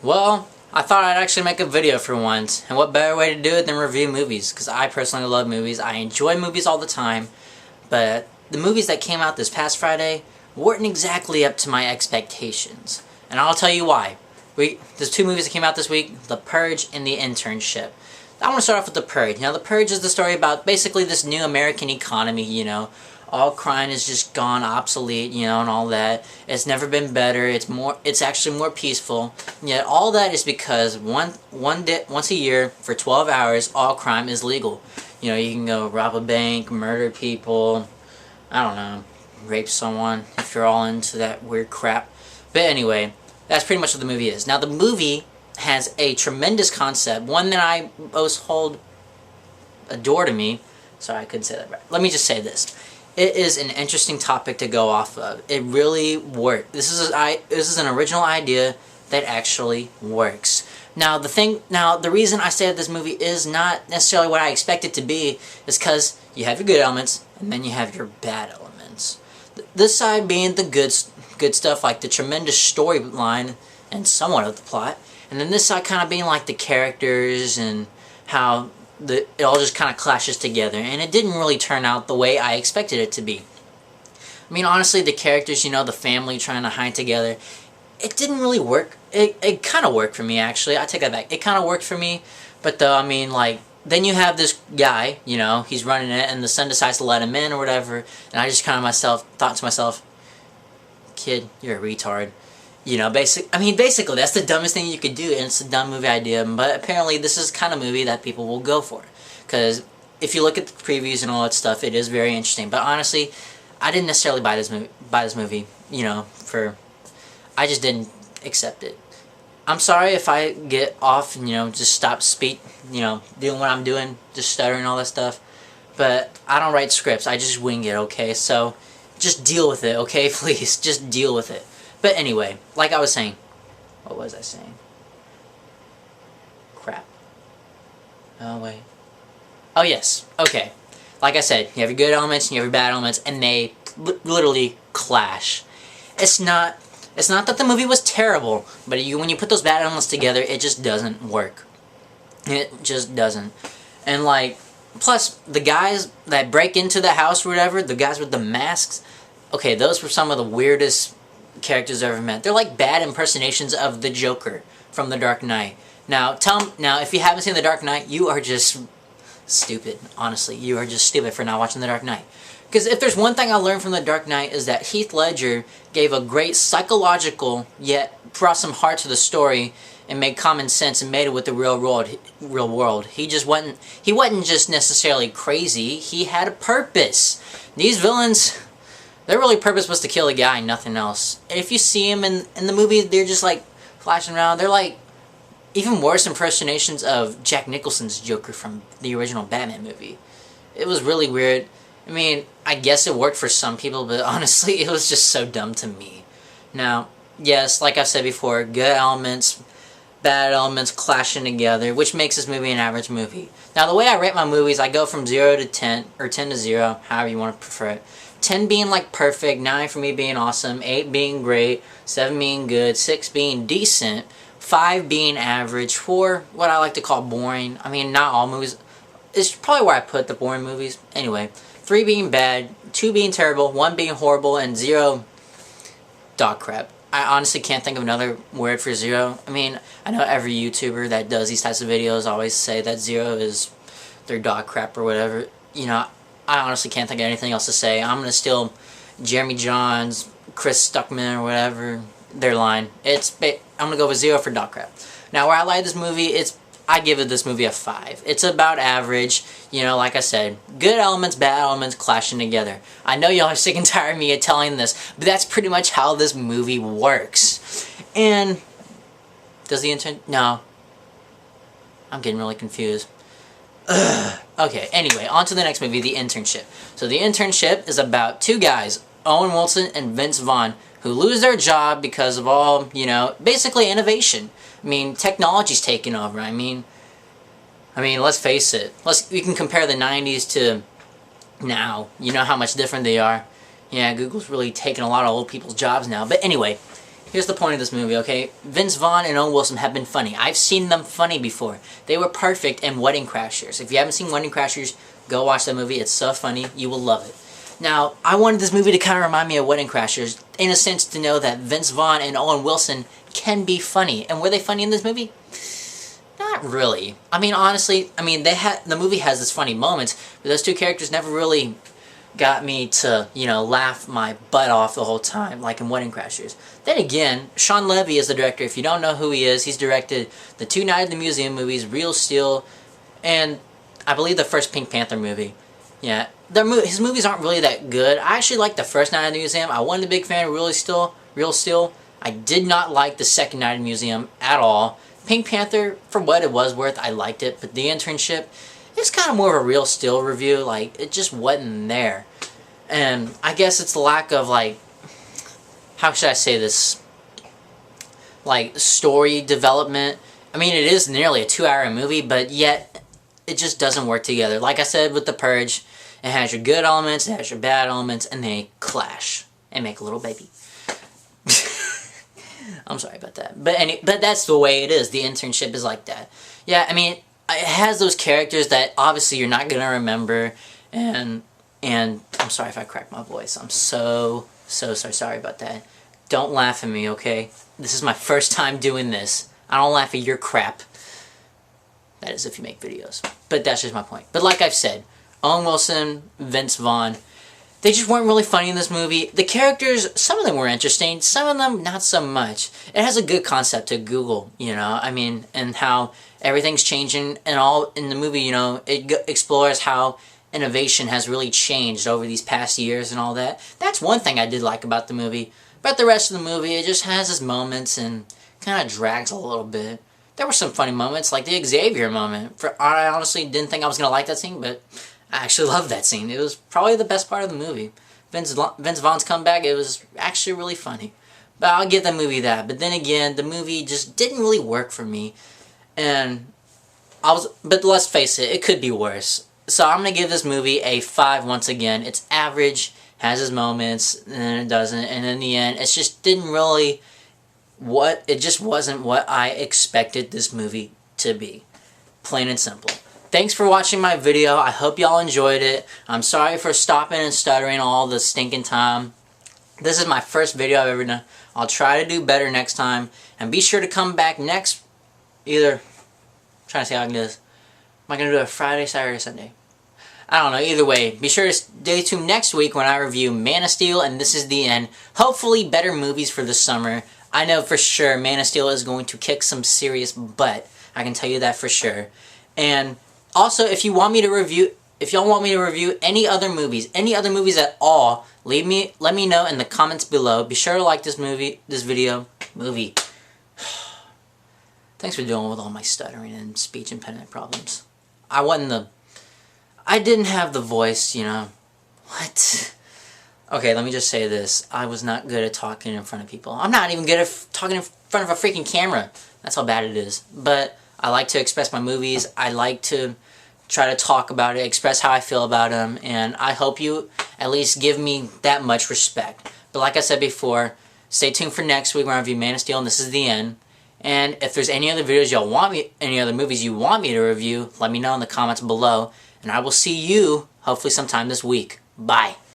Well, I thought I'd actually make a video for once, and what better way to do it than review movies, because I personally love movies. I enjoy movies all the time, but the movies that came out this past Friday weren't exactly up to my expectations. And I'll tell you why. There's two movies that came out this week, The Purge and The Internship. I want to start off with The Purge. Now, The Purge is the story about basically this new American economy, all crime is just gone obsolete, and all that. It's never been better. It's actually more peaceful. And yet all that is because once a year for 12 hours, all crime is legal. You can go rob a bank, murder people, I don't know, rape someone if you're all into that weird crap. But anyway, that's pretty much what the movie is. Now the movie has a tremendous concept, one that I most hold adore to me. Sorry, I couldn't say that right. Let me just say this. It is an interesting topic to go off of. It really worked. This is an original idea that actually works. Now the reason I say that this movie is not necessarily what I expect it to be is because you have your good elements and then you have your bad elements. This side being the good stuff, like the tremendous storyline and somewhat of the plot, and then this side kind of being like the characters and how it all just kind of clashes together, and it didn't really turn out the way I expected it to be. I mean, honestly, the characters, the family trying to hide together, it didn't really work. It kind of worked for me, actually. I take that back. It kind of worked for me, but though, I mean, like, then you have this guy, he's running it, and the son decides to let him in or whatever, and I just kind of thought to myself, kid, you're a retard. Basically, that's the dumbest thing you could do, and it's a dumb movie idea, but apparently this is the kind of movie that people will go for. Because if you look at the previews and all that stuff, it is very interesting. But honestly, I didn't necessarily buy this movie, I just didn't accept it. I'm sorry if I get off and, just stop doing what I'm doing, just stuttering and all that stuff. But I don't write scripts, I just wing it, okay? So, just deal with it, okay? Please, just deal with it. But anyway, like I was saying, what was I saying? Crap. Oh, wait. Oh, yes. Okay. Like I said, you have your good elements and you have your bad elements, and they literally clash. It's not that the movie was terrible, but when you put those bad elements together, it just doesn't work. It just doesn't. And plus, the guys that break into the house or whatever, the guys with the masks, okay, those were some of the weirdest characters I've ever met. They're like bad impersonations of the Joker from The Dark Knight. Now, if you haven't seen The Dark Knight, you are just stupid. Honestly, you are just stupid for not watching The Dark Knight. Because if there's one thing I learned from The Dark Knight is that Heath Ledger gave a great psychological, yet brought some heart to the story and made common sense and made it with the real world. He wasn't just necessarily crazy. He had a purpose. These villains, their really purpose was to kill a guy, nothing else. And if you see them in the movie, they're just like flashing around. They're like even worse impersonations of Jack Nicholson's Joker from the original Batman movie. It was really weird. I mean, I guess it worked for some people, but honestly, it was just so dumb to me. Now, yes, like I've said before, good elements, bad elements clashing together, which makes this movie an average movie. Now, the way I rate my movies, I go from 0 to 10, or 10 to 0, however you want to prefer it. 10 being like perfect, 9 for me being awesome, 8 being great, 7 being good, 6 being decent, 5 being average, 4 what I like to call boring. I mean, not all movies. It's probably where I put the boring movies. Anyway, 3 being bad, 2 being terrible, 1 being horrible, and 0 dog crap. I honestly can't think of another word for 0. I mean, I know every YouTuber that does these types of videos always say that 0 is their dog crap or whatever. I honestly can't think of anything else to say. I'm going to steal Jeremy Johns, Chris Stuckman, or whatever, their line. I'm going to go with 0 for dog crap. Now, where I like this movie, I give this movie a 5. It's about average, like I said, good elements, bad elements clashing together. I know y'all are sick and tired of me telling this, but that's pretty much how this movie works. And, does the intern? No. I'm getting really confused. Ugh. Okay, anyway, on to the next movie, The Internship. So The Internship is about two guys, Owen Wilson and Vince Vaughn, who lose their job because of all, basically innovation. I mean, technology's taking over. I mean, let's face it. We can compare the 90s to now. You know how much different they are. Yeah, Google's really taking a lot of old people's jobs now. But anyway, here's the point of this movie, okay? Vince Vaughn and Owen Wilson have been funny. I've seen them funny before. They were perfect in Wedding Crashers. If you haven't seen Wedding Crashers, go watch that movie. It's so funny. You will love it. Now, I wanted this movie to kind of remind me of Wedding Crashers, in a sense to know that Vince Vaughn and Owen Wilson can be funny. And were they funny in this movie? Not really. I mean, honestly, the movie has its funny moments, but those two characters never really got me to, laugh my butt off the whole time, like in Wedding Crashers. Then again, Sean Levy is the director. If you don't know who he is, he's directed the two Night at the Museum movies, Real Steel, and I believe the first Pink Panther movie. Yeah, his movies aren't really that good. I actually like the first Night at the Museum. I wasn't a big fan of Real Steel. I did not like the second Night at the Museum at all. Pink Panther, for what it was worth, I liked it, but the Internship, it's kind of more of a Real Steel review. Like, it just wasn't there. And I guess it's the lack of, like, how should I say this? Like, story development. I mean, it is nearly a 2-hour movie, but yet it just doesn't work together. Like I said with The Purge, it has your good elements, it has your bad elements, and they clash and make a little baby. I'm sorry about that. But that's the way it is. The Internship is like that. Yeah, I mean, it has those characters that obviously you're not going to remember, and I'm sorry if I cracked my voice. I'm so sorry about that. Don't laugh at me, okay? This is my first time doing this. I don't laugh at your crap. That is if you make videos. But that's just my point. But like I've said, Owen Wilson, Vince Vaughn, they just weren't really funny in this movie. The characters, some of them were interesting, some of them not so much. It has a good concept to Google, and how everything's changing and all in the movie, it explores how innovation has really changed over these past years and all that. That's one thing I did like about the movie. But the rest of the movie, it just has its moments and kind of drags a little bit. There were some funny moments, like the Xavier moment. I honestly didn't think I was going to like that scene, but I actually loved that scene. It was probably the best part of the movie. Vince Vaughn's comeback, it was actually really funny. But I'll give the movie that. But then again, the movie just didn't really work for me. But let's face it could be worse. So I'm going to give this movie a 5 once again. It's average, has its moments, and then it doesn't. And in the end, it just wasn't what I expected this movie to be. Plain and simple. Thanks for watching my video. I hope y'all enjoyed it. I'm sorry for stopping and stuttering all the stinking time. This is my first video I've ever done. I'll try to do better next time. And be sure to come back next, I'm trying to see how I can do this. Am I going to do it Friday, Saturday, Sunday? I don't know. Either way, be sure to stay tuned next week when I review Man of Steel and This Is the End. Hopefully better movies for the summer. I know for sure Man of Steel is going to kick some serious butt. I can tell you that for sure. And also, if y'all want me to review any other movies at all, let me know in the comments below. Be sure to like this video. Thanks for dealing with all my stuttering and speech impediment problems. I didn't have the voice, What? Okay, let me just say this. I was not good at talking in front of people. I'm not even good at talking in front of a freaking camera. That's how bad it is. But I like to express my movies. I like to try to talk about it, express how I feel about them, and I hope you at least give me that much respect. But like I said before, stay tuned for next week when I review Man of Steel and This Is the End. And if there's any other videos any other movies you want me to review, let me know in the comments below. And I will see you, hopefully sometime this week. Bye.